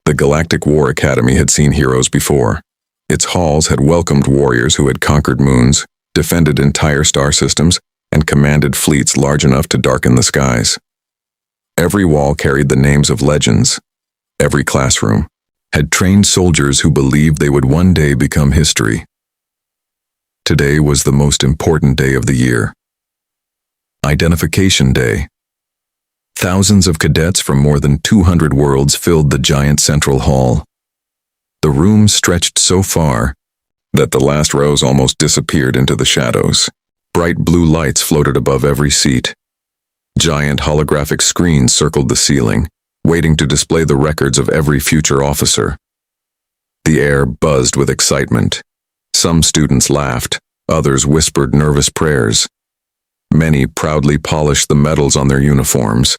The Galactic War Academy had seen heroes before. Its halls had welcomed warriors who had conquered moons, defended entire star systems, and commanded fleets large enough to darken the skies. Every wall carried the names of legends. Every classroom had trained soldiers who believed they would one day become history. Today was the most important day of the year. Identification Day. Thousands of cadets from more than 200 worlds filled the giant central hall. The room stretched so far that the last rows almost disappeared into the shadows. Bright blue lights floated above every seat. Giant holographic screens circled the ceiling, waiting to display the records of every future officer. The air buzzed with excitement. Some students laughed, others whispered nervous prayers. Many proudly polished the medals on their uniforms,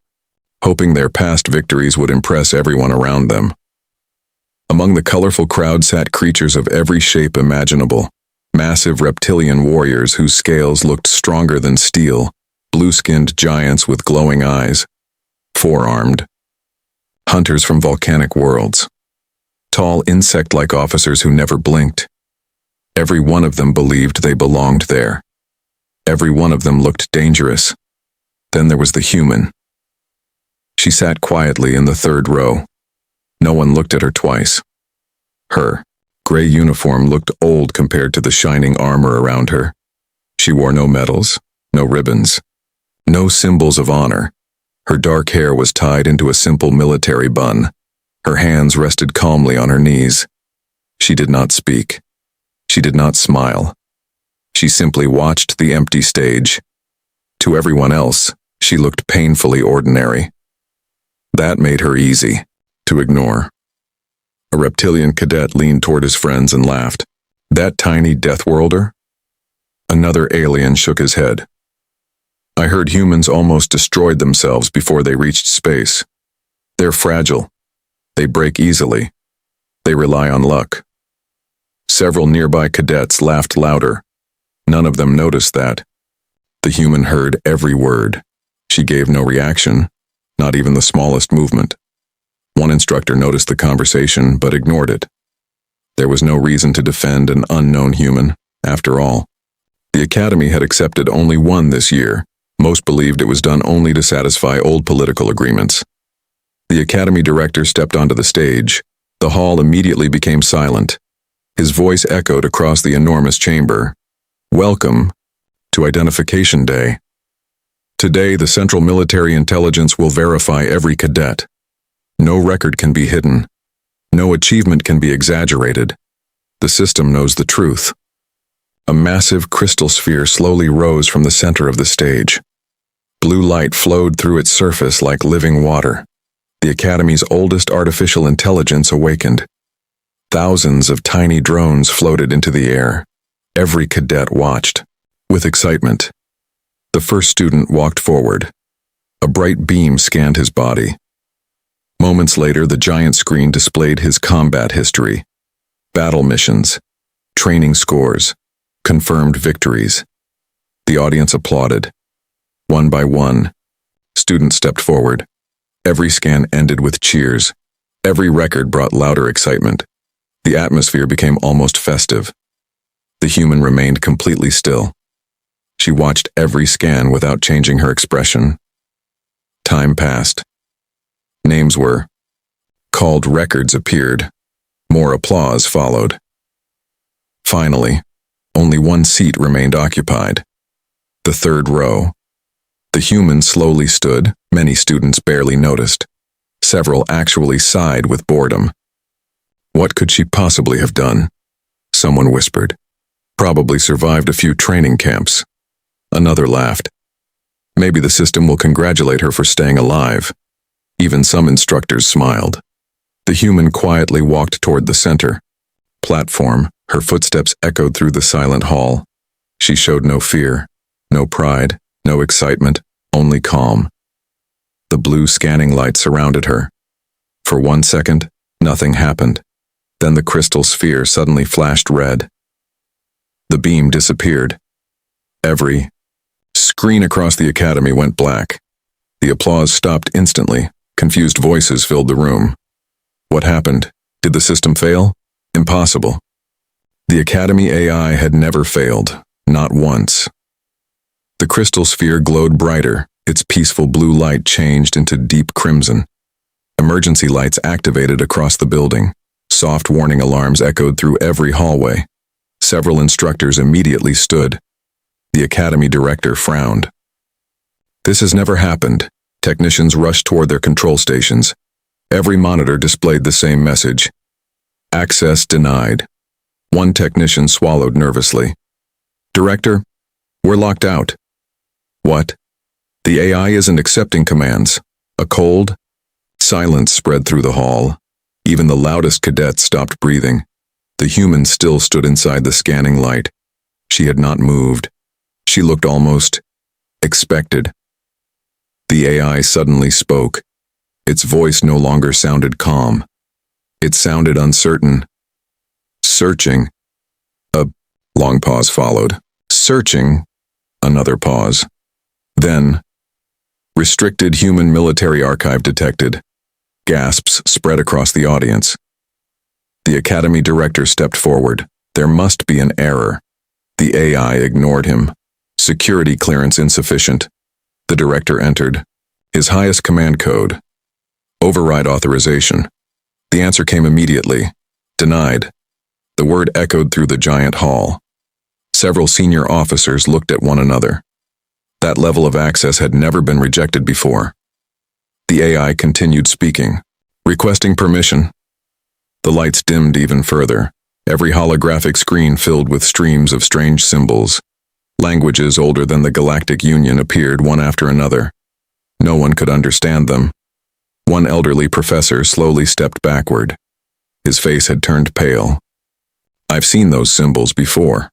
hoping their past victories would impress everyone around them. Among the colorful crowd sat creatures of every shape imaginable, massive reptilian warriors whose scales looked stronger than steel, blue-skinned giants with glowing eyes, four-armed, hunters from volcanic worlds, tall insect-like officers who never blinked. Every one of them believed they belonged there. Every one of them looked dangerous. Then there was the human. She sat quietly in the third row. No one looked at her twice. Her gray uniform looked old compared to the shining armor around her. She wore no medals, no ribbons, no symbols of honor. Her dark hair was tied into a simple military bun. Her hands rested calmly on her knees. She did not speak. She did not smile. She simply watched the empty stage. To everyone else, she looked painfully ordinary. That made her easy to ignore. A reptilian cadet leaned toward his friends and laughed. That tiny Deathworlder? Another alien shook his head. I heard humans almost destroyed themselves before they reached space. They're fragile. They break easily. They rely on luck. Several nearby cadets laughed louder. None of them noticed that. The human heard every word. She gave no reaction, not even the smallest movement. One instructor noticed the conversation but ignored it. There was no reason to defend an unknown human, after all. The Academy had accepted only one this year. Most believed it was done only to satisfy old political agreements. The Academy director stepped onto the stage. The hall immediately became silent. His voice echoed across the enormous chamber. Welcome to Identification Day. Today, the Central Military Intelligence will verify every cadet. No record can be hidden. No achievement can be exaggerated. The system knows the truth. A massive crystal sphere slowly rose from the center of the stage. Blue light flowed through its surface like living water. The Academy's oldest artificial intelligence awakened. Thousands of tiny drones floated into the air. Every cadet watched, with excitement. The first student walked forward. A bright beam scanned his body. Moments later, the giant screen displayed his combat history, battle missions, training scores, confirmed victories. The audience applauded. One by one, students stepped forward. Every scan ended with cheers. Every record brought louder excitement. The atmosphere became almost festive. The human remained completely still. She watched every scan without changing her expression. Time passed. Names were called, records appeared. More applause followed. Finally, only one seat remained occupied. The third row. The human slowly stood. Many students barely noticed. Several actually sighed with boredom. What could she possibly have done? Someone whispered. Probably survived a few training camps. Another laughed. Maybe the system will congratulate her for staying alive. Even some instructors smiled. The human quietly walked toward the center platform. Her footsteps echoed through the silent hall. She showed no fear, no pride, no excitement, only calm. The blue scanning light surrounded her. For 1 second, nothing happened. Then the crystal sphere suddenly flashed red. The beam disappeared. Every screen across the academy went black. The applause stopped instantly. Confused voices filled the room. What happened? Did the system fail? Impossible. The Academy AI had never failed, not once. The crystal sphere glowed brighter, its peaceful blue light changed into deep crimson. Emergency lights activated across the building. Soft warning alarms echoed through every hallway. Several instructors immediately stood. The Academy director frowned. This has never happened. Technicians rushed toward their control stations. Every monitor displayed the same message. Access denied. One technician swallowed nervously. Director, we're locked out. What? The AI isn't accepting commands. A cold? Silence spread through the hall. Even the loudest cadet stopped breathing. The human still stood inside the scanning light. She had not moved. She looked almost expected. The AI suddenly spoke. Its voice no longer sounded calm. It sounded uncertain. Searching. A long pause followed. Searching. Another pause. Then, restricted human military archive detected. Gasps spread across the audience. The Academy director stepped forward. There must be an error. The AI ignored him. Security clearance insufficient. The director entered. His highest command code. Override authorization. The answer came immediately. Denied. The word echoed through the giant hall. Several senior officers looked at one another. That level of access had never been rejected before. The AI continued speaking, requesting permission. The lights dimmed even further. Every holographic screen filled with streams of strange symbols. Languages older than the Galactic Union appeared one after another. No one could understand them. One elderly professor slowly stepped backward. His face had turned pale. I've seen those symbols before.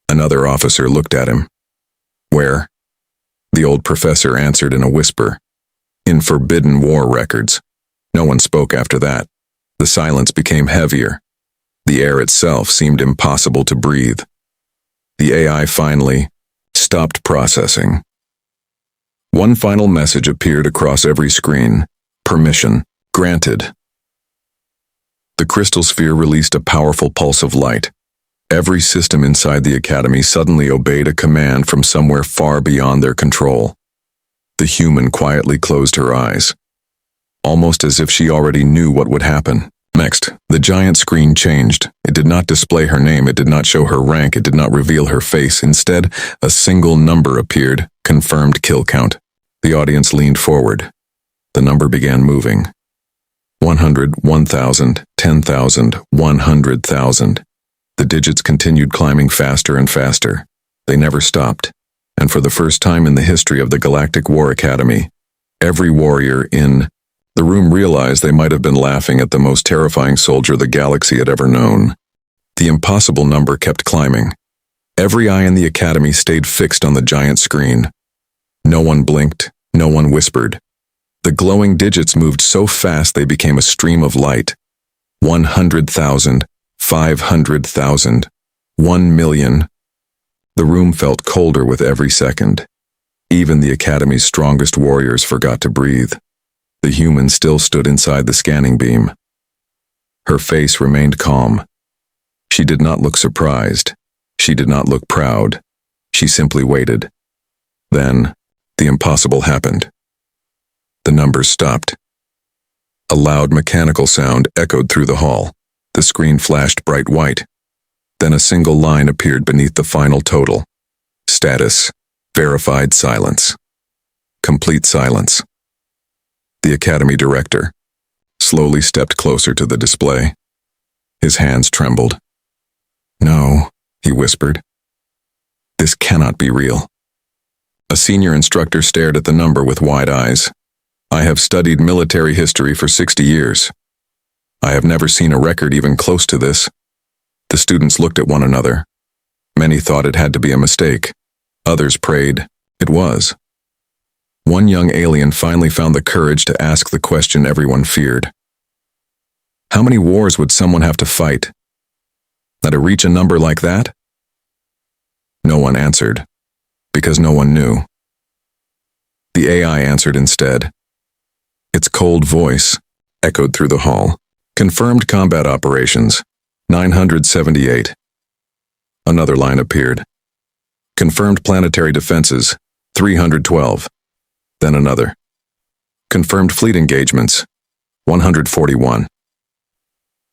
Another officer looked at him. Where? The old professor answered in a whisper. In forbidden war records. No one spoke after that. The silence became heavier. The air itself seemed impossible to breathe. The AI finally stopped processing. One final message appeared across every screen. Permission granted. The crystal sphere released a powerful pulse of light. Every system inside the Academy suddenly obeyed a command from somewhere far beyond their control. The human quietly closed her eyes, almost as if she already knew what would happen. Next, the giant screen changed. It did not display her name, it did not show her rank, it did not reveal her face. Instead, a single number appeared, confirmed kill count. The audience leaned forward. The number began moving. 100, 1,000, 10,000, 100,000. The digits continued climbing faster and faster. They never stopped. And for the first time in the history of the Galactic War Academy, every warrior in the room realized they might have been laughing at the most terrifying soldier the galaxy had ever known. The impossible number kept climbing. Every eye in the Academy stayed fixed on the giant screen. No one blinked, no one whispered. The glowing digits moved so fast they became a stream of light. 100,000, 500,000, 1,000,000. The room felt colder with every second. Even the Academy's strongest warriors forgot to breathe. The human still stood inside the scanning beam. Her face remained calm. She did not look surprised. She did not look proud. She simply waited. Then, the impossible happened. The numbers stopped. A loud mechanical sound echoed through the hall. The screen flashed bright white. Then a single line appeared beneath the final total. Status: verified silence. Complete silence. The Academy director slowly stepped closer to the display. His hands trembled. No, he whispered. This cannot be real. A senior instructor stared at the number with wide eyes. I have studied military history for 60 years. I have never seen a record even close to this. The students looked at one another. Many thought it had to be a mistake. Others prayed it was. One young alien finally found the courage to ask the question everyone feared. How many wars would someone have to fight? Now to reach a number like that? No one answered, because no one knew. The AI answered instead. Its cold voice, echoed through the hall. Confirmed combat operations, 978. Another line appeared. Confirmed planetary defenses, 312. Then another. Confirmed fleet engagements, 141.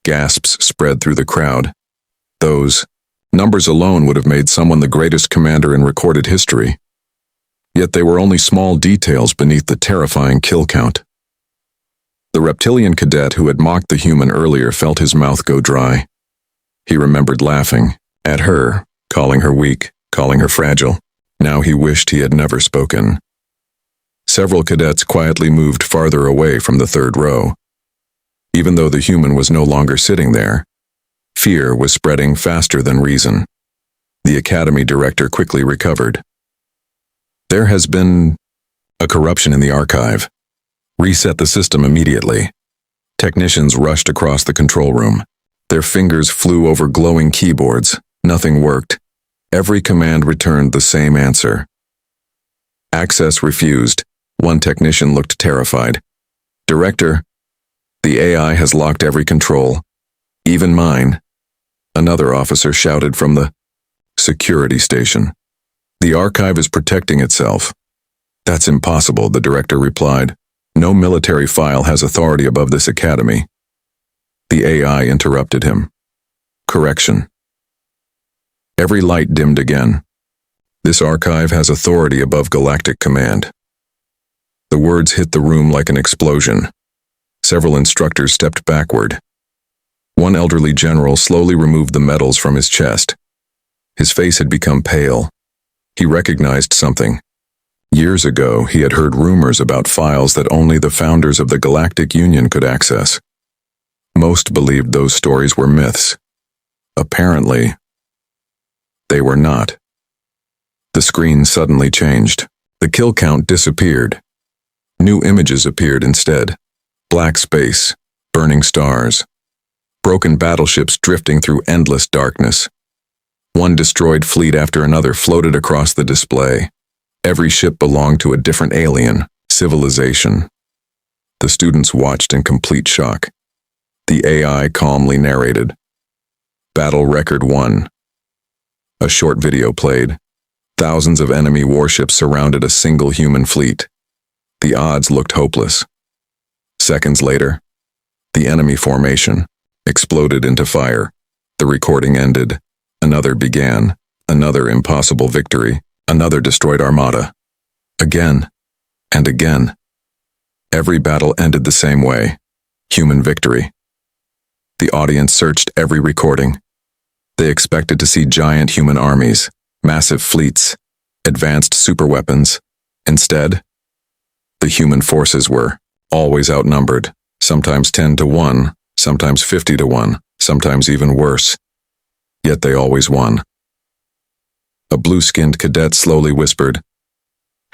Gasps spread through the crowd. Those numbers alone would have made someone the greatest commander in recorded history. Yet they were only small details beneath the terrifying kill count. The reptilian cadet who had mocked the human earlier felt his mouth go dry. He remembered laughing at her, calling her weak, calling her fragile. Now he wished he had never spoken. Several cadets quietly moved farther away from the third row. Even though the human was no longer sitting there, fear was spreading faster than reason. The academy director quickly recovered. There has been a corruption in the archive. Reset the system immediately. Technicians rushed across the control room. Their fingers flew over glowing keyboards. Nothing worked. Every command returned the same answer. Access refused. One technician looked terrified. Director, the AI has locked every control, even mine. Another officer shouted from the security station. The archive is protecting itself. That's impossible, the director replied. No military file has authority above this academy. The AI interrupted him. Correction. Every light dimmed again. This archive has authority above galactic command. The words hit the room like an explosion. Several instructors stepped backward. One elderly general slowly removed the medals from his chest. His face had become pale. He recognized something. Years ago, he had heard rumors about files that only the founders of the Galactic Union could access. Most believed those stories were myths. Apparently, they were not. The screen suddenly changed. The kill count disappeared. New images appeared instead. Black space, burning stars, broken battleships drifting through endless darkness. One destroyed fleet after another floated across the display. Every ship belonged to a different alien civilization. The students watched in complete shock. The AI calmly narrated. Battle Record 1. A short video played. Thousands of enemy warships surrounded a single human fleet. The odds looked hopeless. Seconds later, the enemy formation exploded into fire. The recording ended. Another began. Another impossible victory. Another destroyed armada. Again and again. Every battle ended the same way. Human victory. The audience searched every recording. They expected to see giant human armies, massive fleets, advanced superweapons. Instead, the human forces were always outnumbered, sometimes 10 to 1, sometimes 50 to 1, sometimes even worse. Yet they always won. A blue-skinned cadet slowly whispered,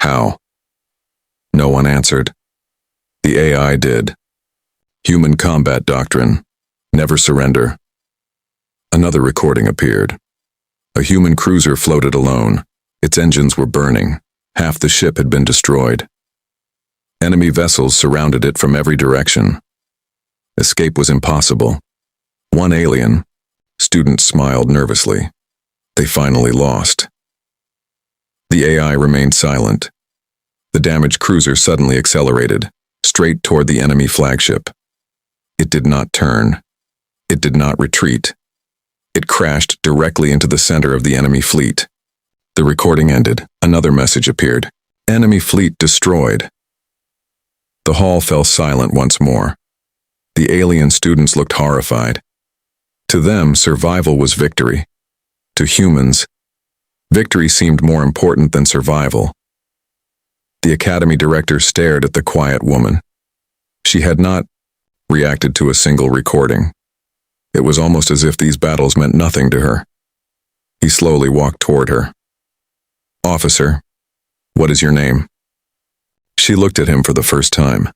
"How?" No one answered. The AI did. Human combat doctrine. Never surrender. Another recording appeared. A human cruiser floated alone. Its engines were burning. Half the ship had been destroyed. Enemy vessels surrounded it from every direction. Escape was impossible. One alien. Students smiled nervously. They finally lost. The AI remained silent. The damaged cruiser suddenly accelerated, straight toward the enemy flagship. It did not turn. It did not retreat. It crashed directly into the center of the enemy fleet. The recording ended. Another message appeared. Enemy fleet destroyed. The hall fell silent once more. The alien students looked horrified. To them, survival was victory. To humans, victory seemed more important than survival. The academy director stared at the quiet woman. She had not reacted to a single recording. It was almost as if these battles meant nothing to her. He slowly walked toward her. "Officer, what is your name?" She looked at him for the first time.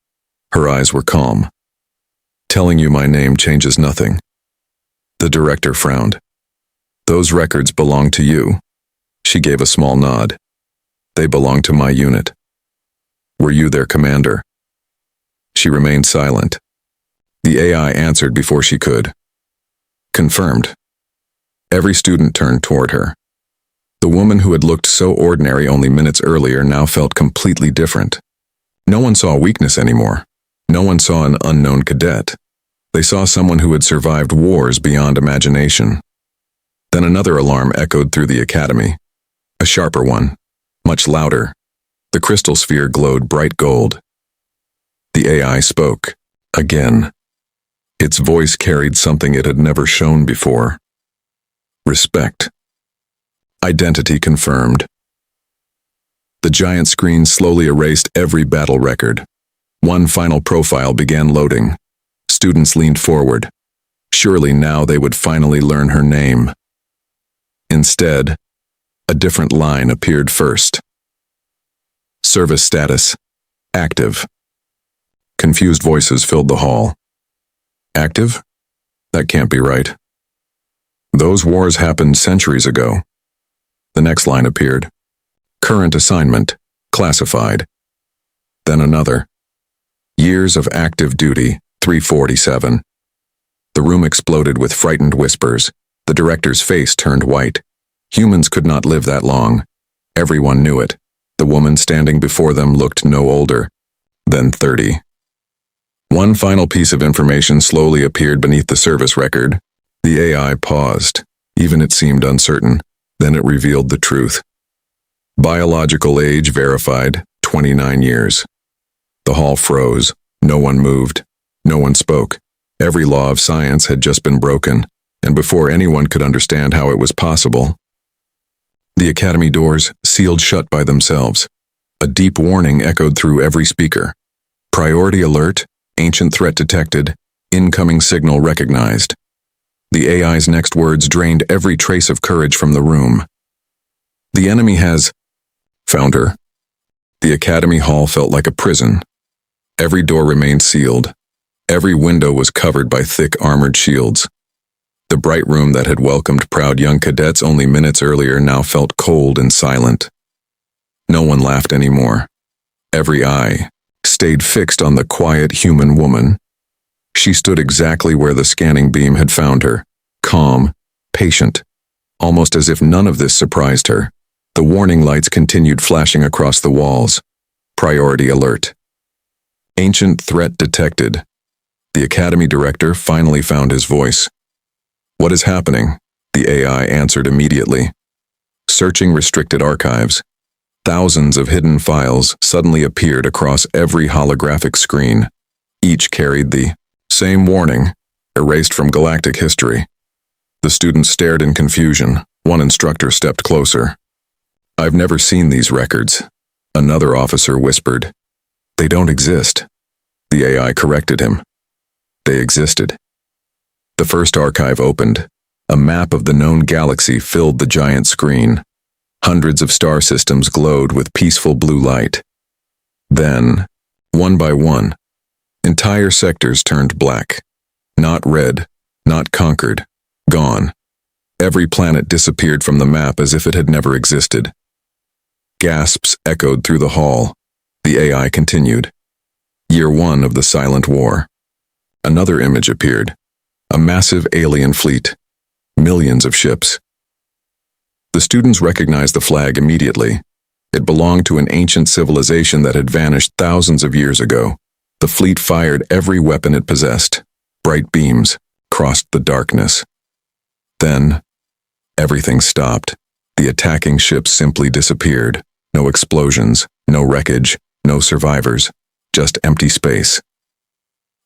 Her eyes were calm. "Telling you my name changes nothing." The director frowned. "Those records belong to you." She gave a small nod. "They belong to my unit." "Were you their commander?" She remained silent. The AI answered before she could. Confirmed. Every student turned toward her. The woman who had looked so ordinary only minutes earlier now felt completely different. No one saw weakness anymore. No one saw an unknown cadet. They saw someone who had survived wars beyond imagination. Then another alarm echoed through the academy. A sharper one, much louder. The crystal sphere glowed bright gold. The AI spoke, again. Its voice carried something it had never shown before. Respect. Identity confirmed. The giant screen slowly erased every battle record. One final profile began loading. Students leaned forward. Surely now they would finally learn her name. Instead, a different line appeared first. Service status: active. Confused voices filled the hall. Active? That can't be right. Those wars happened centuries ago. The next line appeared. Current assignment: classified. Then another. Years of active duty: 347. The room exploded with frightened whispers. The director's face turned white. Humans could not live that long. Everyone knew it. The woman standing before them looked no older than 30. One final piece of information slowly appeared beneath the service record. The AI paused. Even it seemed uncertain. Then it revealed the truth. Biological age verified: 29 years. The hall froze. No one moved. No one spoke. Every law of science had just been broken, and before anyone could understand how it was possible, the academy doors sealed shut by themselves. A deep warning echoed through every speaker. Priority alert, ancient threat detected, incoming signal recognized. The AI's next words drained every trace of courage from the room. The enemy has found her. The academy hall felt like a prison. Every door remained sealed. Every window was covered by thick armored shields. The bright room that had welcomed proud young cadets only minutes earlier now felt cold and silent. No one laughed anymore. Every eye stayed fixed on the quiet human woman. She stood exactly where the scanning beam had found her, calm, patient, almost as if none of this surprised her. The warning lights continued flashing across the walls. Priority alert. Ancient threat detected. The academy director finally found his voice. What is happening? The AI answered immediately. Searching restricted archives. Thousands of hidden files suddenly appeared across every holographic screen. Each carried the same warning, erased from galactic history. The students stared in confusion. One instructor stepped closer. I've never seen these records. Another officer whispered. They don't exist. The AI corrected him. They existed. The first archive opened. A map of the known galaxy filled the giant screen. Hundreds of star systems glowed with peaceful blue light. Then, one by one, entire sectors turned black. Not red, not conquered, gone. Every planet disappeared from the map as if it had never existed. Gasps echoed through the hall. The AI continued. Year 1 of the Silent War. Another image appeared. A massive alien fleet. Millions of ships. The students recognized the flag immediately. It belonged to an ancient civilization that had vanished thousands of years ago. The fleet fired every weapon it possessed. Bright beams crossed the darkness. Then, everything stopped. The attacking ships simply disappeared. No explosions, no wreckage, no survivors, just empty space.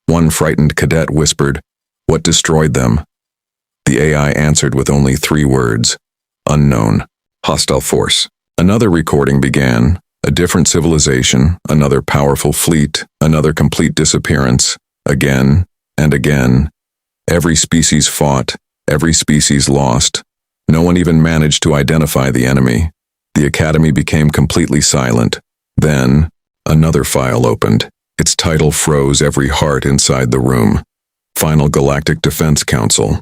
One frightened cadet whispered, "What destroyed them?" The AI answered with only 3 words. Unknown. Hostile force. Another recording began. A different civilization, another powerful fleet, another complete disappearance. Again and again. Every species fought, every species lost. No one even managed to identify the enemy. The academy became completely silent. Then, another file opened. Its title froze every heart inside the room. Final Galactic Defense Council.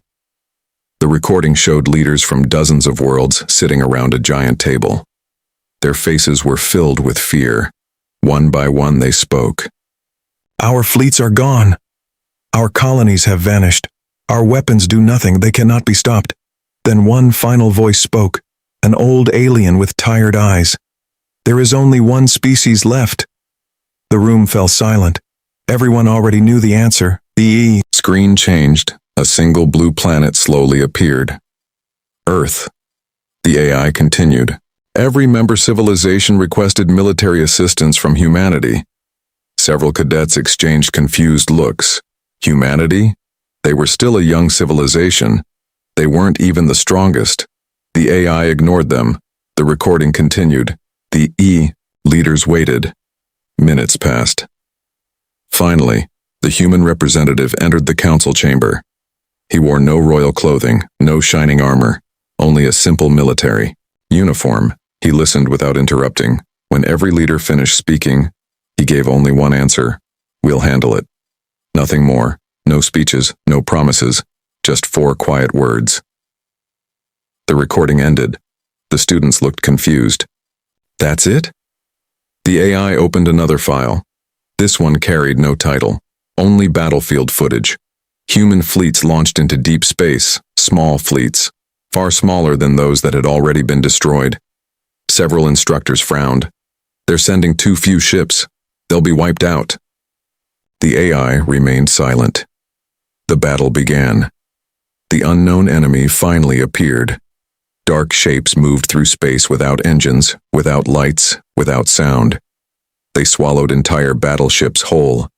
The recording showed leaders from dozens of worlds sitting around a giant table. Their faces were filled with fear. One by one they spoke. Our fleets are gone. Our colonies have vanished. Our weapons do nothing, they cannot be stopped. Then one final voice spoke, an old alien with tired eyes. There is only one species left. The room fell silent. Everyone already knew the answer. The Screen changed. A single blue planet slowly appeared. Earth. The AI continued. Every member civilization requested military assistance from humanity. Several cadets exchanged confused looks. Humanity? They were still a young civilization. They weren't even the strongest. The AI ignored them. The recording continued. The leaders waited. Minutes passed. Finally, the human representative entered the council chamber. He wore no royal clothing, no shining armor, only a simple military uniform. He listened without interrupting. When every leader finished speaking, he gave only one answer. We'll handle it. Nothing more. No speeches, no promises, just 4 quiet words. The recording ended. The students looked confused. That's it? The AI opened another file. This one carried no title, only battlefield footage. Human fleets launched into deep space, small fleets, far smaller than those that had already been destroyed. Several instructors frowned. They're sending too few ships. They'll be wiped out. The AI remained silent. The battle began. The unknown enemy finally appeared. Dark shapes moved through space without engines, without lights, without sound. They swallowed entire battleships whole.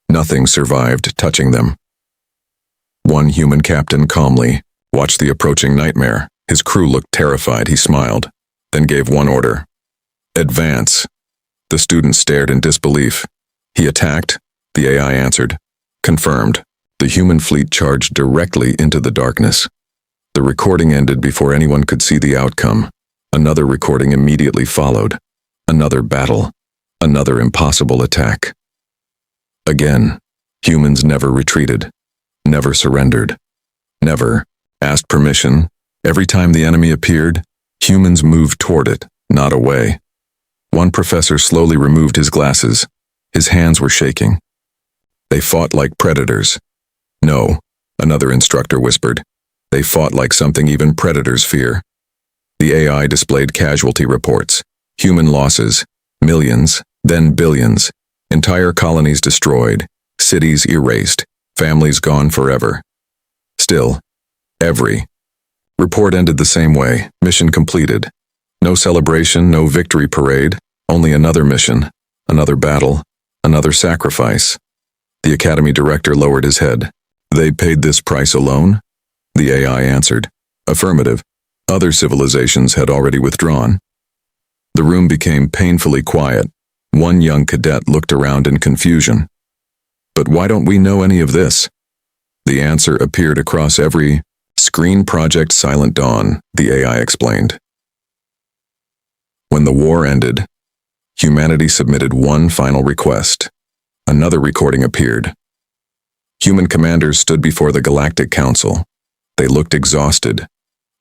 Nothing survived touching them. One human captain calmly watched the approaching nightmare. His crew looked terrified. He smiled, then gave one order. Advance. The students stared in disbelief. He attacked. The AI answered. Confirmed. The human fleet charged directly into the darkness. The recording ended before anyone could see the outcome. Another recording immediately followed. Another battle. Another impossible attack. Again, humans never retreated. Never surrendered. Never asked permission. Every time the enemy appeared, humans moved toward it, not away. One professor slowly removed his glasses. His hands were shaking. They fought like predators. No, another instructor whispered. They fought like something even predators fear. The AI displayed casualty reports. Human losses. Millions, then billions. Entire colonies destroyed. Cities erased. Families gone forever. Still, every report ended the same way. Mission completed. No celebration, no victory parade. Only another mission. Another battle. Another sacrifice. The academy director lowered his head. They paid this price alone? The AI answered. Affirmative. Other civilizations had already withdrawn. The room became painfully quiet. One young cadet looked around in confusion. But why don't we know any of this? The answer appeared across every screen. Project Silent Dawn, the AI explained. When the war ended, humanity submitted one final request. Another recording appeared. Human commanders stood before the Galactic Council. They looked exhausted.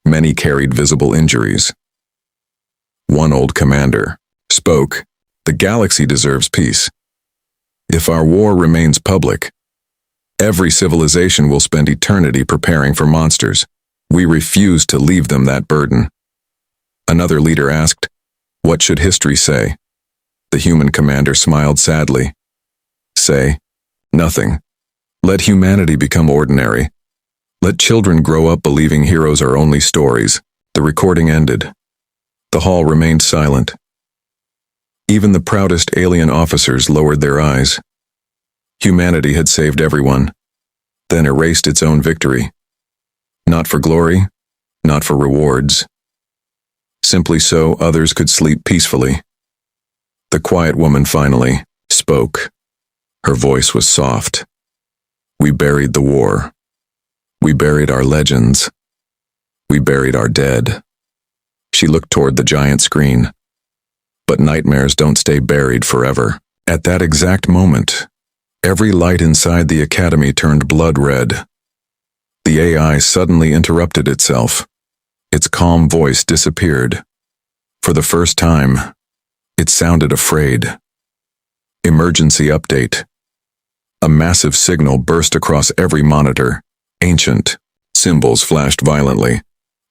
Many carried visible injuries. One old commander spoke. The galaxy deserves peace. If our war remains public, every civilization will spend eternity preparing for monsters. We refuse to leave them that burden. Another leader asked, what should history say? The human commander smiled sadly. Say, nothing. Let humanity become ordinary. Let children grow up believing heroes are only stories. The recording ended. The hall remained silent. Even the proudest alien officers lowered their eyes. Humanity had saved everyone, then erased its own victory. Not for glory, not for rewards. Simply so others could sleep peacefully. The quiet woman finally spoke. Her voice was soft. We buried the war. We buried our legends. We buried our dead. She looked toward the giant screen. But nightmares don't stay buried forever. At that exact moment, every light inside the academy turned blood red. The AI suddenly interrupted itself. Its calm voice disappeared. For the first time, it sounded afraid. Emergency update. A massive signal burst across every monitor. Ancient symbols flashed violently.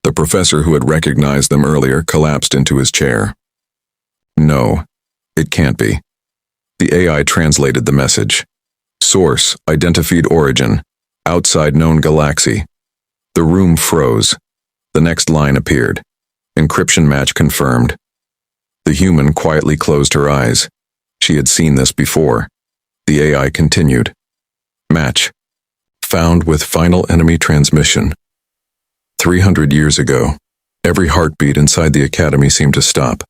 The professor who had recognized them earlier collapsed into his chair. No, it can't be. The AI translated the message. Source, identified origin, outside known galaxy. The room froze. The next line appeared. Encryption match confirmed. The human quietly closed her eyes. She had seen this before. The AI continued. Match. Found with final enemy transmission. 300 years ago, every heartbeat inside the academy seemed to stop.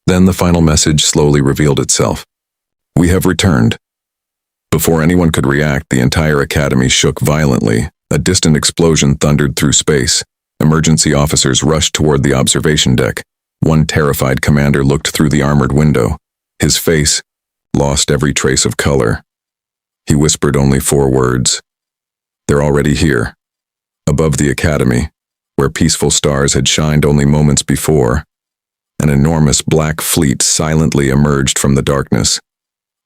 Then the final message slowly revealed itself. We have returned. Before anyone could react, the entire academy shook violently. A distant explosion thundered through space. Emergency officers rushed toward the observation deck. One terrified commander looked through the armored window. His face lost every trace of color. He whispered only 4 words. They're already here. Above the academy, where peaceful stars had shined only moments before, an enormous black fleet silently emerged from the darkness.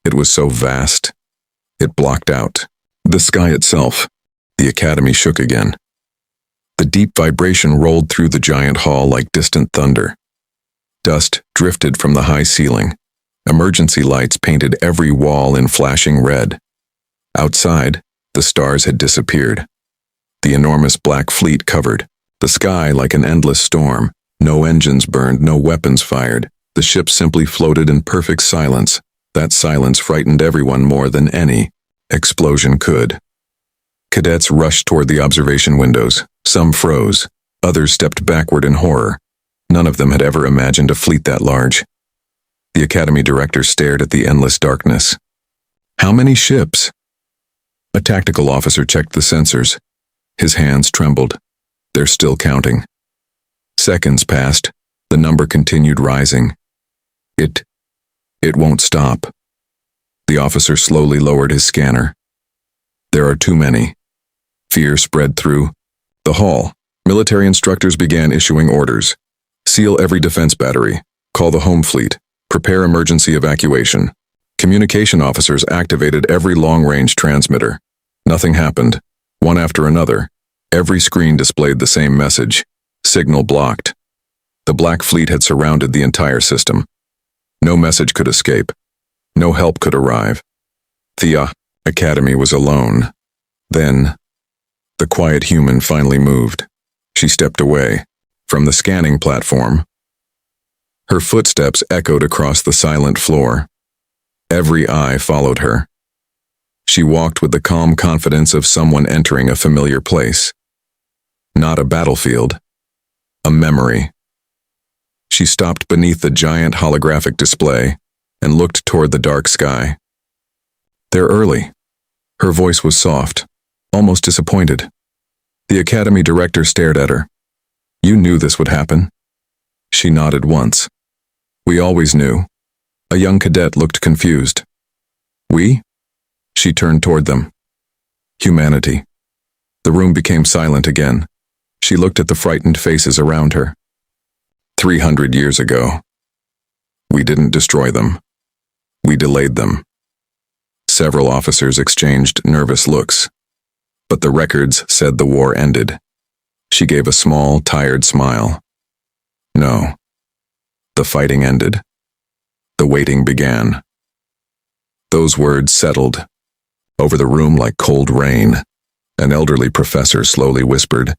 It was so vast, it blocked out the sky itself. The academy shook again. The deep vibration rolled through the giant hall like distant thunder. Dust drifted from the high ceiling. Emergency lights painted every wall in flashing red. Outside, the stars had disappeared. The enormous black fleet covered the sky like an endless storm. No engines burned, no weapons fired. The ship simply floated in perfect silence. That silence frightened everyone more than any explosion could. Cadets rushed toward the observation windows. Some froze. Others stepped backward in horror. None of them had ever imagined a fleet that large. The academy director stared at the endless darkness. How many ships? A tactical officer checked the sensors. His hands trembled. They're still counting. Seconds passed. The number continued rising. It won't stop. The officer slowly lowered his scanner. There are too many. Fear spread through the hall. Military instructors began issuing orders. Seal every defense battery. Call the home fleet. Prepare emergency evacuation. Communication officers activated every long-range transmitter. Nothing happened. One after another, every screen displayed the same message. Signal blocked. The Black Fleet had surrounded the entire system. No message could escape. No help could arrive. The academy was alone. Then, the quiet human finally moved. She stepped away from the scanning platform. Her footsteps echoed across the silent floor. Every eye followed her. She walked with the calm confidence of someone entering a familiar place. Not a battlefield. A memory. She stopped beneath the giant holographic display and looked toward the dark sky. They're early. Her voice was soft, almost disappointed. The academy director stared at her. You knew this would happen. She nodded once. We always knew. A young cadet looked confused. We? She turned toward them. Humanity. The room became silent again. She looked at the frightened faces around her. 300 years ago. We didn't destroy them. We delayed them. Several officers exchanged nervous looks. But the records said the war ended. She gave a small, tired smile. No. The fighting ended. The waiting began. Those words settled over the room like cold rain. An elderly professor slowly whispered,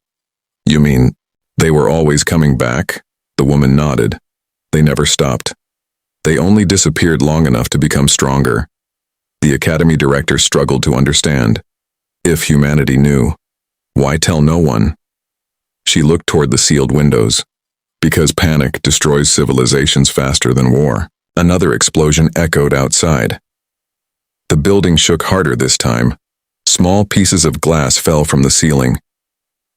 You mean, they were always coming back? The woman nodded. They never stopped. They only disappeared long enough to become stronger. The academy director struggled to understand. If humanity knew, why tell no one? She looked toward the sealed windows. Because panic destroys civilizations faster than war. Another explosion echoed outside. The building shook harder this time. Small pieces of glass fell from the ceiling.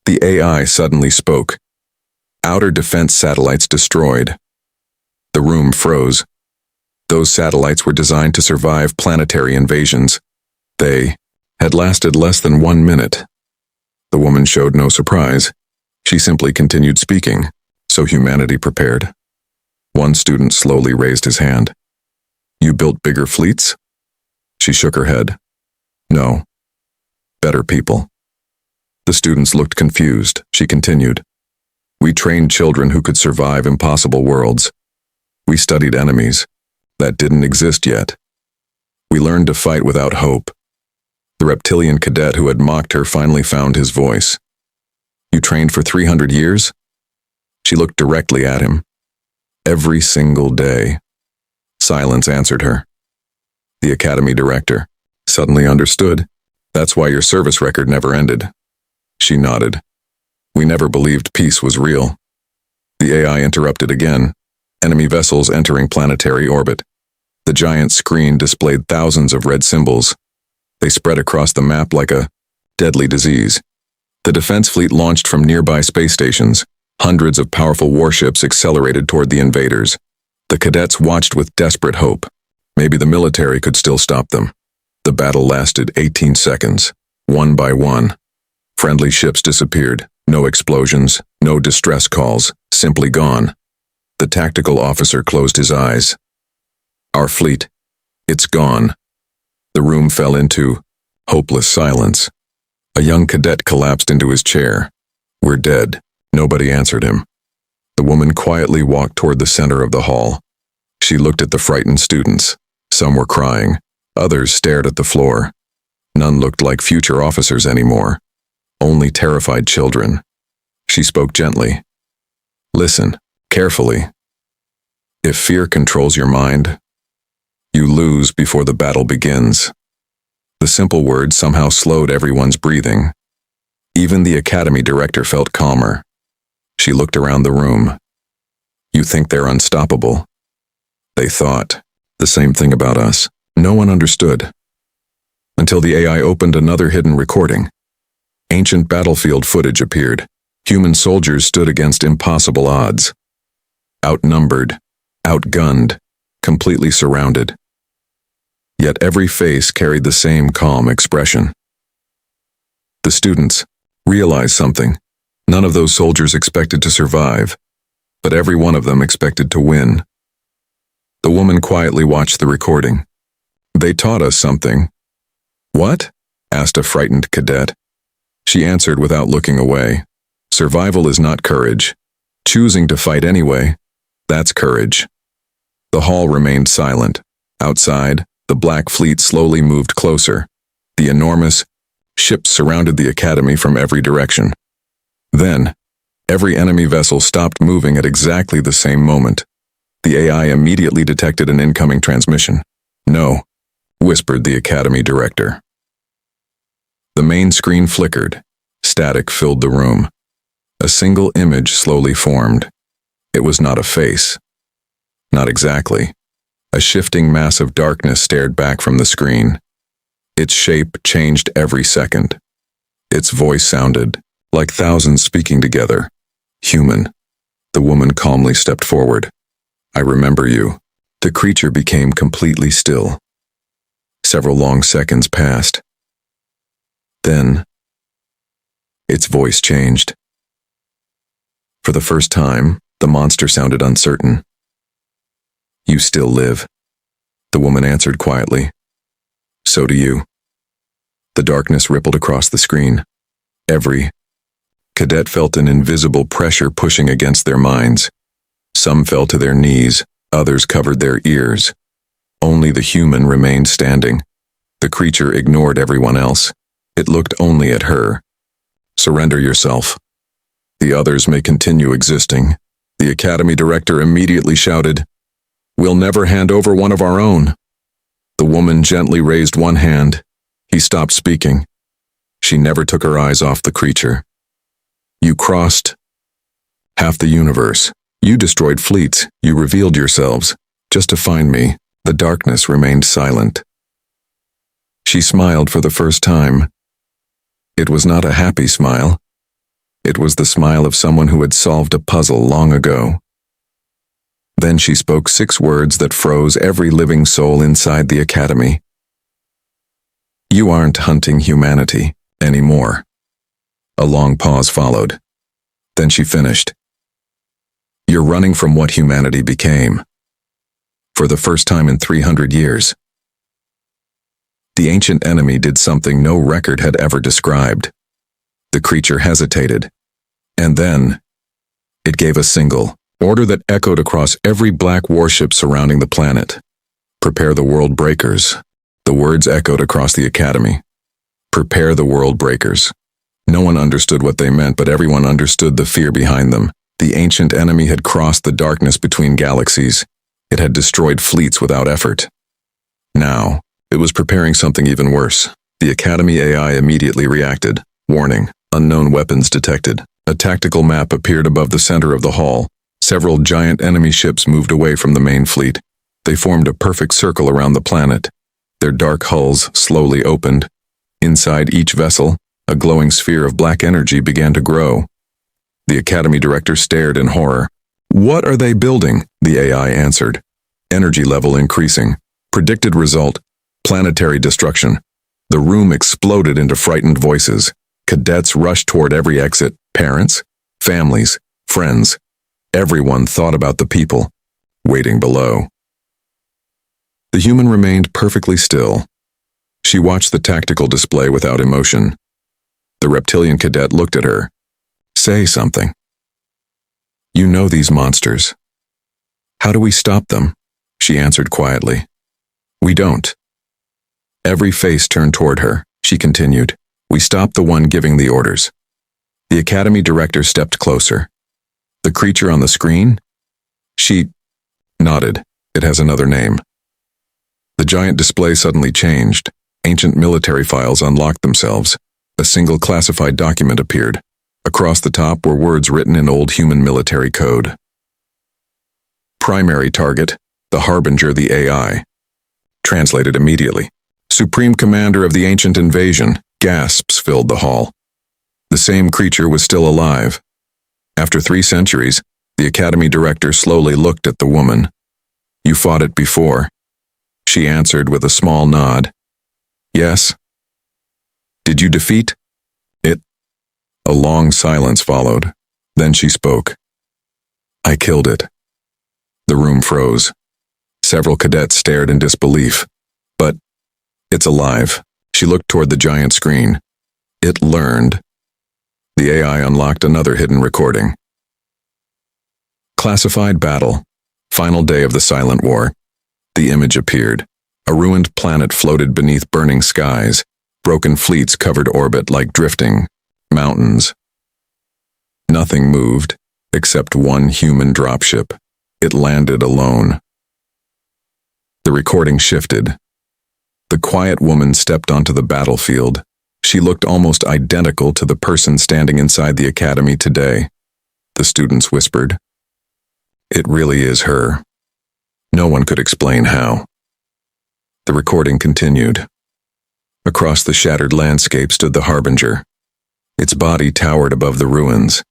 The AI suddenly spoke. Outer defense satellites destroyed. The room froze. Those satellites were designed to survive planetary invasions. They had lasted less than 1 minute. The woman showed no surprise. She simply continued speaking, so humanity prepared. One student slowly raised his hand. You built bigger fleets? She shook her head. No. Better people. The students looked confused. She continued. We trained children who could survive impossible worlds. We studied enemies that didn't exist yet. We learned to fight without hope. The reptilian cadet who had mocked her finally found his voice. You trained for 300 years? She looked directly at him. Every single day. Silence answered her. The academy director suddenly understood. That's why your service record never ended. She nodded. We never believed peace was real. The AI interrupted again. Enemy vessels entering planetary orbit. The giant screen displayed thousands of red symbols. They spread across the map like a deadly disease. The defense fleet launched from nearby space stations. Hundreds of powerful warships accelerated toward the invaders. The cadets watched with desperate hope. Maybe the military could still stop them. The battle lasted 18 seconds. One by one. Friendly ships disappeared. No explosions, no distress calls, simply gone. The tactical officer closed his eyes. Our fleet. It's gone. The room fell into hopeless silence. A young cadet collapsed into his chair. We're dead. Nobody answered him. The woman quietly walked toward the center of the hall. She looked at the frightened students. Some were crying. Others stared at the floor. None looked like future officers anymore. Only terrified children. She spoke gently. Listen, carefully. If fear controls your mind, you lose before the battle begins. The simple words somehow slowed everyone's breathing. Even the academy director felt calmer. She looked around the room. You think they're unstoppable? They thought the same thing about us. No one understood. Until the AI opened another hidden recording. Ancient battlefield footage appeared. Human soldiers stood against impossible odds. Outnumbered, outgunned, completely surrounded. Yet every face carried the same calm expression. The students realized something. None of those soldiers expected to survive, but every one of them expected to win. The woman quietly watched the recording. They taught us something. What? Asked a frightened cadet. She answered without looking away. Survival is not courage. Choosing to fight anyway, that's courage. The hall remained silent. Outside, the Black Fleet slowly moved closer. The enormous ships surrounded the academy from every direction. Then, every enemy vessel stopped moving at exactly the same moment. The AI immediately detected an incoming transmission. No, whispered the academy director. The main screen flickered. Static filled the room. A single image slowly formed. It was not a face. Not exactly. A shifting mass of darkness stared back from the screen. Its shape changed every second. Its voice sounded like thousands speaking together. Human. The woman calmly stepped forward. I remember you. The creature became completely still. Several long seconds passed. Then, its voice changed. For the first time, the monster sounded uncertain. You still live. The woman answered quietly. So do you. The darkness rippled across the screen. Every cadet felt an invisible pressure pushing against their minds. Some fell to their knees, others covered their ears. Only the human remained standing. The creature ignored everyone else. It looked only at her. Surrender yourself. The others may continue existing. The academy director immediately shouted, We'll never hand over one of our own. The woman gently raised one hand. He stopped speaking. She never took her eyes off the creature. You crossed half the universe. You destroyed fleets. You revealed yourselves. Just to find me. The darkness remained silent. She smiled for the first time. It was not a happy smile. It was the smile of someone who had solved a puzzle long ago. Then she spoke 6 words that froze every living soul inside the academy. You aren't hunting humanity anymore. A long pause followed. Then she finished. You're running from what humanity became. For the first time in 300 years. The ancient enemy did something no record had ever described. The creature hesitated. And then, it gave a single order that echoed across every black warship surrounding the planet. Prepare the world breakers. The words echoed across the academy. Prepare the world breakers. No one understood what they meant, but everyone understood the fear behind them. The ancient enemy had crossed the darkness between galaxies. It had destroyed fleets without effort. Now, it was preparing something even worse. The Academy AI immediately reacted. Warning, unknown weapons detected. A tactical map appeared above the center of the hall. Several giant enemy ships moved away from the main fleet. They formed a perfect circle around the planet. Their dark hulls slowly opened. Inside each vessel, a glowing sphere of black energy began to grow. The Academy director stared in horror. What are they building? The AI answered. Energy level increasing. Predicted result, planetary destruction. The room exploded into frightened voices. Cadets rushed toward every exit. Parents, families, friends. Everyone thought about the people waiting below. The human remained perfectly still. She watched the tactical display without emotion. The reptilian cadet looked at her. Say something. You know these monsters. How do we stop them? She answered quietly. We don't. Every face turned toward her. She continued. We stop the one giving the orders. The Academy director stepped closer. The creature on the screen? She nodded. It has another name. The giant display suddenly changed. Ancient military files unlocked themselves. A single classified document appeared. Across the top were words written in old human military code. Primary target, the Harbinger, the AI. Translated immediately. Supreme commander of the ancient invasion. Gasps filled the hall. The same creature was still alive. After 3 centuries, the Academy director slowly looked at the woman. You fought it before. She answered with a small nod. Yes. Did you defeat it? A long silence followed. Then she spoke. I killed it. The room froze. Several cadets stared in disbelief. But it's alive. She looked toward the giant screen. It learned. The AI unlocked another hidden recording. Classified battle. Final day of the silent war. The image appeared. A ruined planet floated beneath burning skies. Broken fleets covered orbit like drifting mountains. Nothing moved, except one human dropship. It landed alone. The recording shifted. The quiet woman stepped onto the battlefield. She looked almost identical to the person standing inside the academy today. The students whispered. It really is her. No one could explain how. The recording continued. Across the shattered landscape stood the Harbinger. Its body towered above the ruins.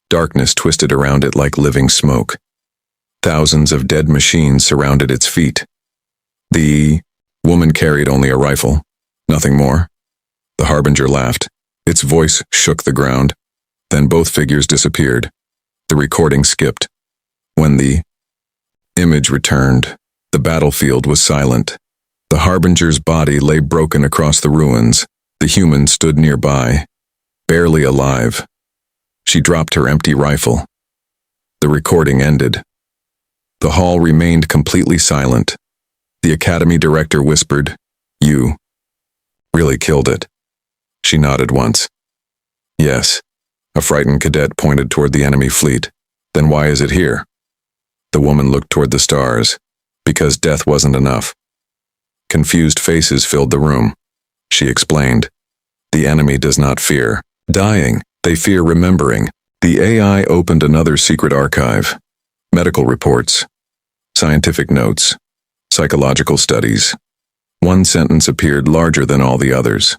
Darkness twisted around it like living smoke. Thousands of dead machines surrounded its feet. The woman carried only a rifle, nothing more. The Harbinger laughed. Its voice shook the ground. Then both figures disappeared. The recording skipped. When the image returned, the battlefield was silent. The Harbinger's body lay broken across the ruins. The human stood nearby, barely alive. She dropped her empty rifle. The recording ended. The hall remained completely silent. The academy director whispered, You really killed it. She nodded once. Yes. A frightened cadet pointed toward the enemy fleet. Then why is it here? The woman looked toward the stars. Because death wasn't enough. Confused faces filled the room. She explained. The enemy does not fear dying. They fear remembering. The AI opened another secret archive. Medical reports. Scientific notes. Psychological studies. One sentence appeared larger than all the others.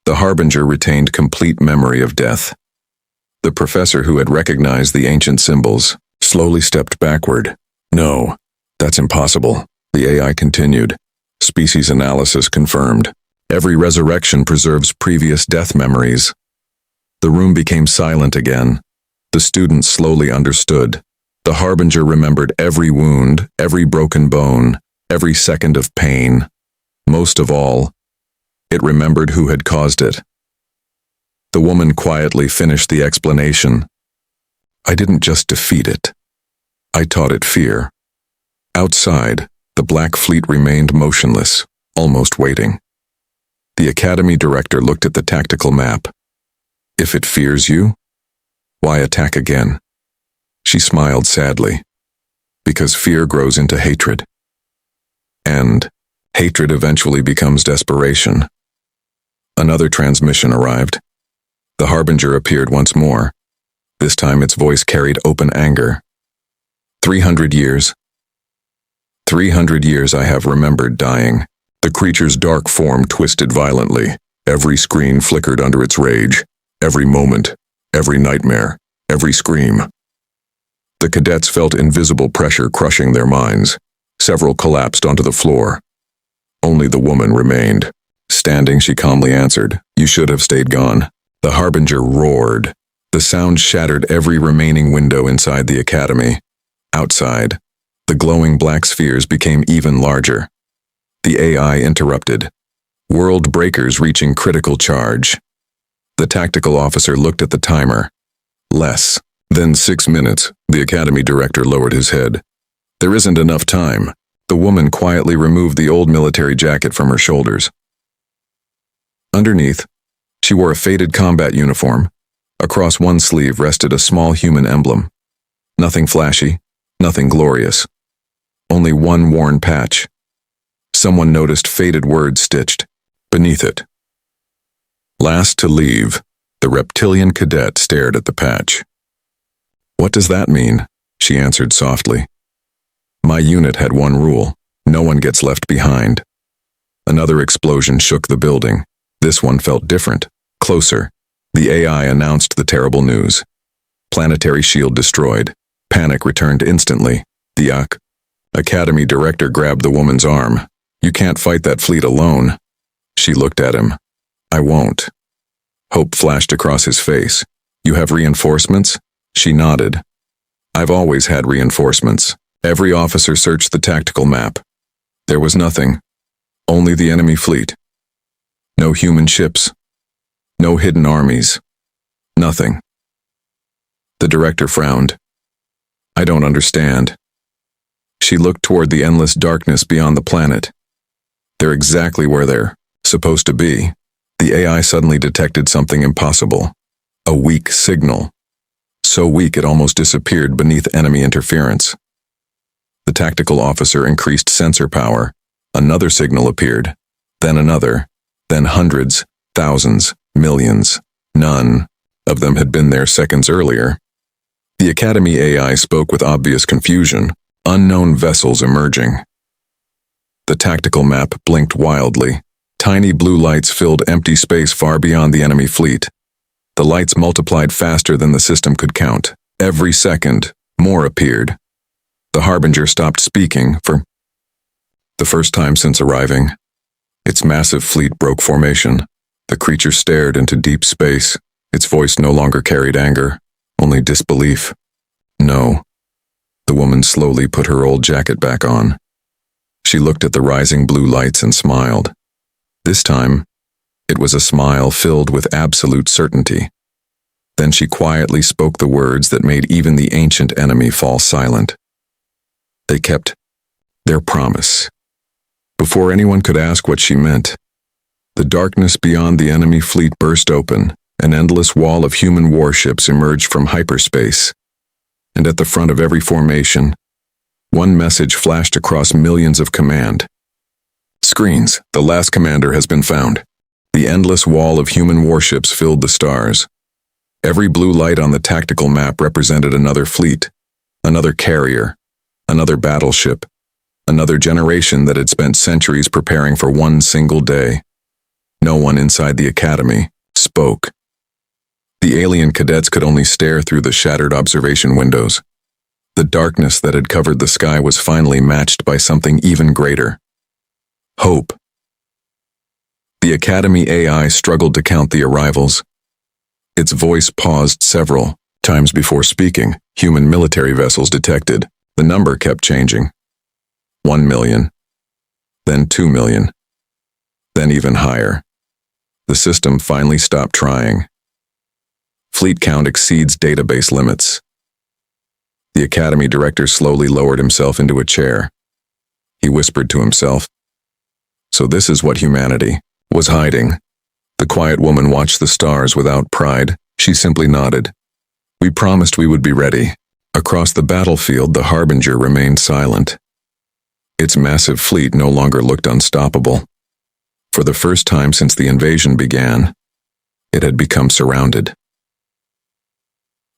The Harbinger retained complete memory of death. The professor who had recognized the ancient symbols slowly stepped backward. No, that's impossible. The AI continued. Species analysis confirmed. Every resurrection preserves previous death memories. The room became silent again. The students slowly understood. The Harbinger remembered every wound, every broken bone, every second of pain. Most of all, it remembered who had caused it. The woman quietly finished the explanation. I didn't just defeat it. I taught it fear. Outside, the Black Fleet remained motionless, almost waiting. The Academy director looked at the tactical map. If it fears you, why attack again? She smiled sadly. Because fear grows into hatred. And hatred eventually becomes desperation. Another transmission arrived. The Harbinger appeared once more. This time its voice carried open anger. 300 years. 300 years I have remembered dying. The creature's dark form twisted violently. Every screen flickered under its rage. Every moment, every nightmare, every scream. The cadets felt invisible pressure crushing their minds. Several collapsed onto the floor. Only the woman remained. Standing, she calmly answered, "You should have stayed gone." The Harbinger roared. The sound shattered every remaining window inside the academy. Outside, the glowing black spheres became even larger. The AI interrupted. World breakers reaching critical charge. The tactical officer looked at the timer. Less than 6 minutes, the academy director lowered his head. There isn't enough time. The woman quietly removed the old military jacket from her shoulders. Underneath, she wore a faded combat uniform. Across one sleeve rested a small human emblem. Nothing flashy, nothing glorious. Only one worn patch. Someone noticed faded words stitched beneath it. Last to leave, the reptilian cadet stared at the patch. What does that mean? She answered softly. My unit had one rule. No one gets left behind. Another explosion shook the building. This one felt different, closer. The AI announced the terrible news. Planetary shield destroyed. Panic returned instantly. The Academy director grabbed the woman's arm. You can't fight that fleet alone. She looked at him. I won't. Hope flashed across his face. You have reinforcements? She nodded. I've always had reinforcements. Every officer searched the tactical map. There was nothing. Only the enemy fleet. No human ships. No hidden armies. Nothing. The director frowned. I don't understand. She looked toward the endless darkness beyond the planet. They're exactly where they're supposed to be. The AI suddenly detected something impossible. A weak signal. So weak it almost disappeared beneath enemy interference. The tactical officer increased sensor power. Another signal appeared. Then another. Then hundreds, thousands, millions. None of them had been there seconds earlier. The Academy AI spoke with obvious confusion. Unknown vessels emerging. The tactical map blinked wildly. Tiny blue lights filled empty space far beyond the enemy fleet. The lights multiplied faster than the system could count. Every second, more appeared. The Harbinger stopped speaking for the first time since arriving. Its massive fleet broke formation. The creature stared into deep space. Its voice no longer carried anger, only disbelief. No. The woman slowly put her old jacket back on. She looked at the rising blue lights and smiled. This time, it was a smile filled with absolute certainty. Then she quietly spoke the words that made even the ancient enemy fall silent. They kept their promise. Before anyone could ask what she meant, the darkness beyond the enemy fleet burst open. An endless wall of human warships emerged from hyperspace. And at the front of every formation, one message flashed across millions of command. Screens, the last commander has been found. The endless wall of human warships filled the stars. Every blue light on the tactical map represented another fleet, another carrier, another battleship, another generation that had spent centuries preparing for one single day. No one inside the academy spoke. The alien cadets could only stare through the shattered observation windows. The darkness that had covered the sky was finally matched by something even greater. Hope. The Academy AI struggled to count the arrivals. Its voice paused several times before speaking. Human military vessels detected. The number kept changing. 1 million. Then 2 million. then even higher. The system finally stopped trying. Fleet count exceeds database limits. The Academy director slowly lowered himself into a chair. He whispered to himself, "So this is what humanity was hiding." The quiet woman watched the stars without pride. She simply nodded. "We promised we would be ready." Across the battlefield, the Harbinger remained silent. Its massive fleet no longer looked unstoppable. For the first time since the invasion began, it had become surrounded.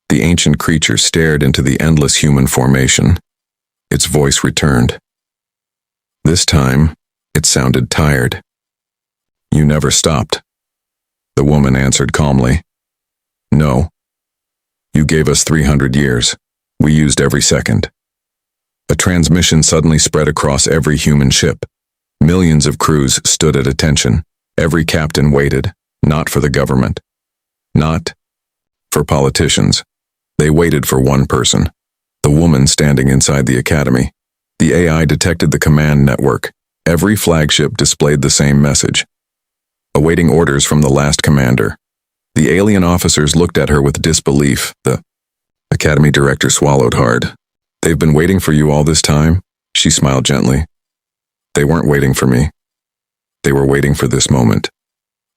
The ancient creature stared into the endless human formation. Its voice returned. This time, it sounded tired. "You never stopped." The woman answered calmly. "No. You gave us 300 years. We used every second." A transmission suddenly spread across every human ship. Millions of crews stood at attention. Every captain waited, not for the government, not for politicians. They waited for one person, the woman standing inside the Academy. The AI detected the command network. Every flagship displayed the same message, awaiting orders from the last commander. The alien officers looked at her with disbelief. The Academy director swallowed hard. "They've been waiting for you all this time?" She smiled gently. "They weren't waiting for me. They were waiting for this moment."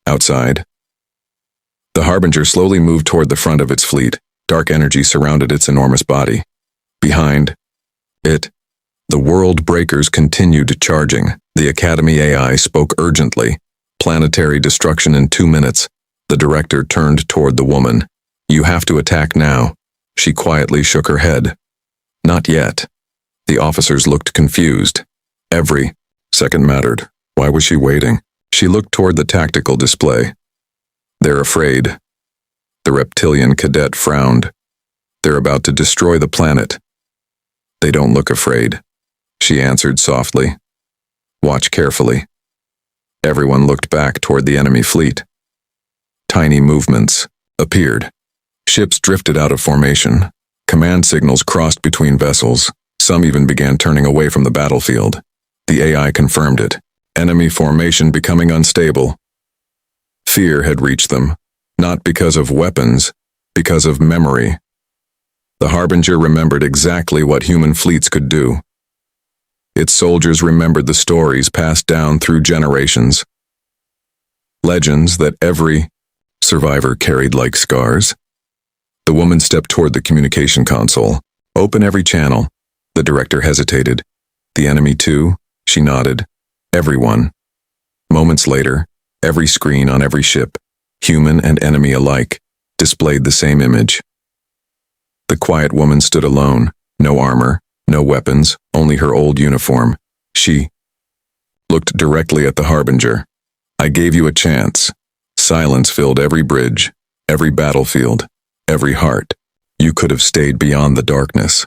Outside, the Harbinger slowly moved toward the front of its fleet. Dark energy surrounded its enormous body. Behind it, the world breakers continued charging. The Academy AI spoke urgently. "Planetary destruction in 2 minutes." The director turned toward the woman. "You have to attack now." She quietly shook her head. "Not yet." The officers looked confused. Every second mattered. Why was she waiting? She looked toward the tactical display. "They're afraid." The reptilian cadet frowned. "They're about to destroy the planet." "They don't look afraid," she answered softly. "Watch carefully." Everyone looked back toward the enemy fleet. Tiny movements appeared. Ships drifted out of formation. Command signals crossed between vessels. Some even began turning away from the battlefield. The AI confirmed it. Enemy formation becoming unstable. Fear had reached them, not because of weapons, because of memory. The Harbinger remembered exactly what human fleets could do. Its soldiers remembered the stories passed down through generations. Legends that every survivor carried like scars. The woman stepped toward the communication console. "Open every channel." The director hesitated. "The enemy too?" She nodded. "Everyone." Moments later, every screen on every ship, human and enemy alike, displayed the same image. The quiet woman stood alone, no armor, no weapons, only her old uniform. She looked directly at the Harbinger. "I gave you a chance." Silence filled every bridge, every battlefield, every heart. "You could have stayed beyond the darkness.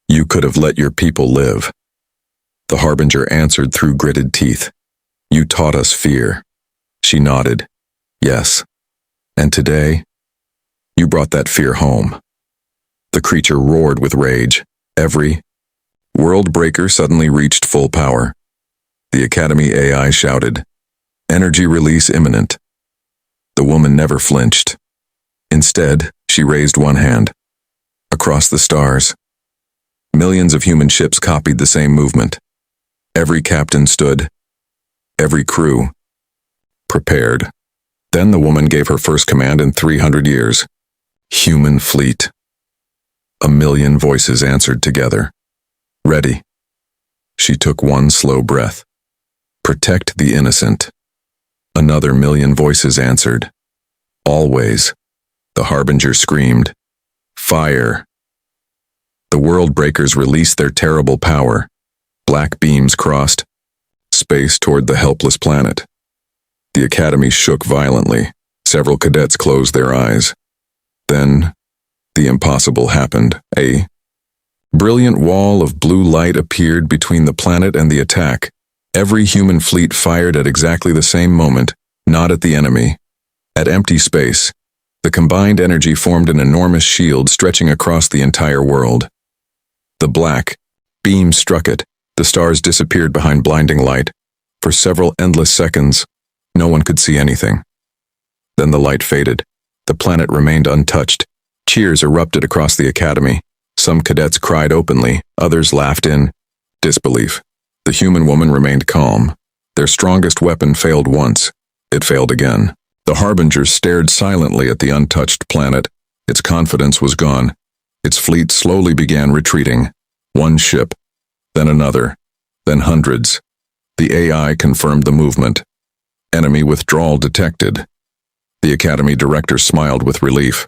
You could have let your people live." The Harbinger answered through gritted teeth. "You taught us fear." She nodded. "Yes. And today, you brought that fear home." The creature roared with rage. Every world breaker suddenly reached full power. The Academy AI shouted, "Energy release imminent." The woman never flinched. Instead, she raised one hand. Across the stars, millions of human ships copied the same movement. Every captain stood, every crew prepared. Then the woman gave her first command in 300 years. "Human fleet." 1,000,000 voices answered together. "Ready." She took one slow breath. "Protect the innocent." Another 1,000,000 voices answered. "Always." The Harbinger screamed. "Fire." The world breakers released their terrible power. Black beams crossed space toward the helpless planet. The Academy shook violently. Several cadets closed their eyes. Then, the impossible happened. A brilliant wall of blue light appeared between the planet and the attack. Every human fleet fired at exactly the same moment, not at the enemy. At empty space, the combined energy formed an enormous shield stretching across the entire world. The black beam struck it. The stars disappeared behind blinding light. For several endless seconds, No one could see anything. Then the light faded. The planet remained untouched. Cheers erupted across the academy. Some cadets cried openly, others laughed in disbelief. The human woman remained calm. Their strongest weapon failed once. It failed again. The Harbingers stared silently at the untouched planet. Its confidence was gone. Its fleet slowly began retreating. One ship, then another, then hundreds. The AI confirmed the movement. Enemy withdrawal detected. The Academy director smiled with relief.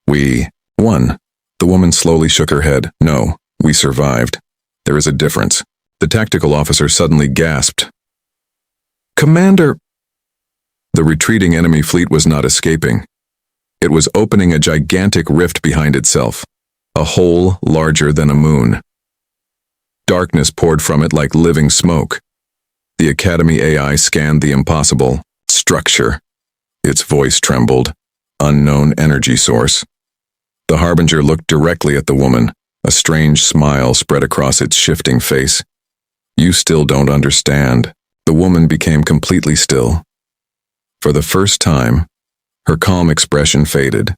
We won. The woman slowly shook her head. No, we survived. There is a difference. The tactical officer suddenly gasped. Commander! The retreating enemy fleet was not escaping. It was opening a gigantic rift behind itself, a hole larger than a moon. Darkness poured from it like living smoke. The Academy AI scanned the impossible structure. Its voice trembled. Unknown energy source. The Harbinger looked directly at the woman. A strange smile spread across its shifting face. You still don't understand. The woman became completely still. For the first time, her calm expression faded.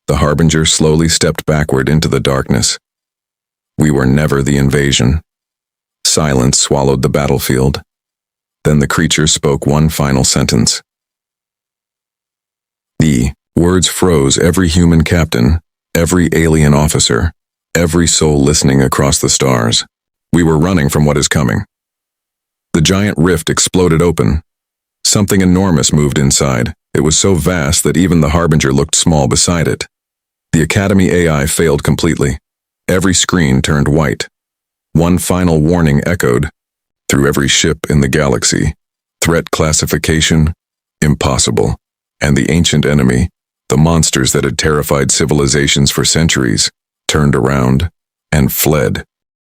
The Harbinger slowly stepped backward into the darkness. We were never the invasion. Silence swallowed the battlefield. Then the creature spoke one final sentence. The words froze every human captain, every alien officer, every soul listening across the stars. We were running from what is coming. The giant rift exploded open. Something enormous moved inside. It was so vast that even the Harbinger looked small beside it. The Academy AI failed completely. Every screen turned white. One final warning echoed through every ship in the galaxy. Threat classification, impossible. And the ancient enemy, the monsters that had terrified civilizations for centuries, turned around and fled.